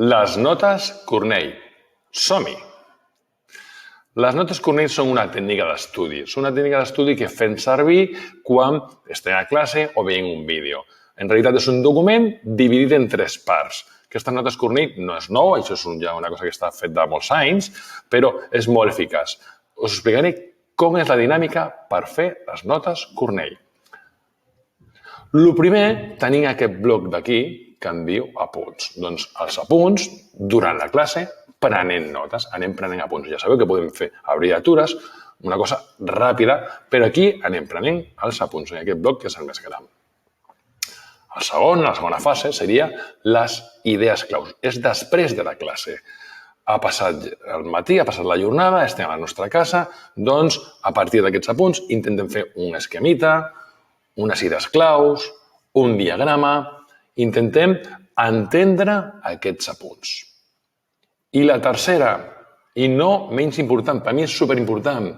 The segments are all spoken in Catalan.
Les notes Cornell. Som-hi! Les notes Cornell són una tècnica d'estudi. Són una tècnica d'estudi que fem servir quan estem a classe o veiem un vídeo. En realitat és un document dividit en 3 parts. Aquestes notes Cornell no és nou, això és ja una cosa que està fet de molts anys, però és molt eficaç. Us explicaré com és la dinàmica per fer les notes Cornell. El primer, tenim aquest bloc d'aquí que en diu apunts. Doncs els apunts, durant la classe, prenent notes, anem prenent apunts. Ja sabeu que podem fer abreviatures, una cosa ràpida, però aquí anem prenent els apunts en aquest bloc que és el més gran. El segon, la segona fase, seria les idees claus. És després de la classe. Ha passat el matí, ha passat la jornada, estem a la nostra casa, doncs a partir d'aquests apunts intentem fer un esquemita, unes idees claus, un diagrama, intentem entendre aquests apunts. I la tercera, i no menys important, per mi és superimportant,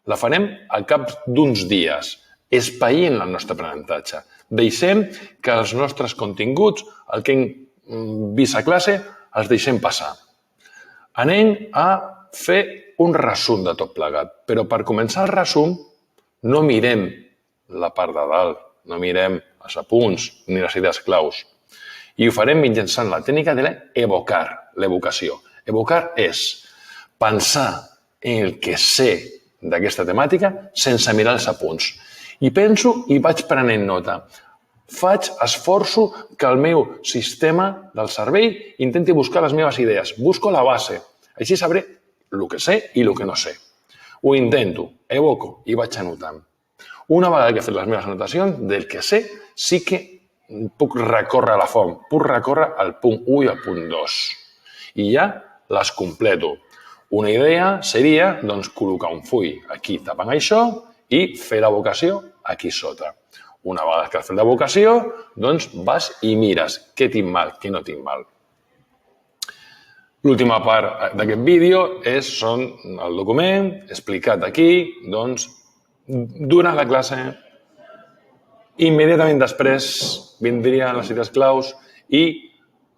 la farem al cap d'uns dies, espaient el nostre aprenentatge. Deixem que els nostres continguts, el que hem vist a classe, els deixem passar. Anem a fer un resum de tot plegat, però per començar el resum no mirem la part de dalt, no mirem els apunts ni les idees claus. I ho farem mitjançant la tècnica de l'evocar, l'evocació. Evocar és pensar en el que sé d'aquesta temàtica sense mirar els apunts. I penso i vaig prenent nota. Faig esforço que el meu sistema del cervell intenti buscar les meves idees. Busco la base. Així sabré el que sé i el que no sé. Ho intento, evoco i vaig anotant. Una vegada que he fet les meves anotacions, del que sé, sí que puc recórrer a la font, puc recórrer al punt 1 i al punt 2. I ja les completo. Una idea seria doncs, col·locar un full aquí tapant això i fer l'evocació aquí sota. Una vegada que has fet l'evocació, doncs vas i mires què tinc mal, què no tinc mal. L'última part d'aquest vídeo són el document explicat aquí, doncs, durant la classe. Immediatament després vindrien les idees claus i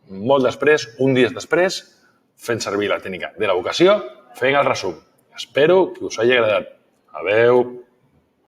molt després, un dia després, fent servir la tècnica de l'evocació, fent el resum. Espero que us hagi agradat. Adeu!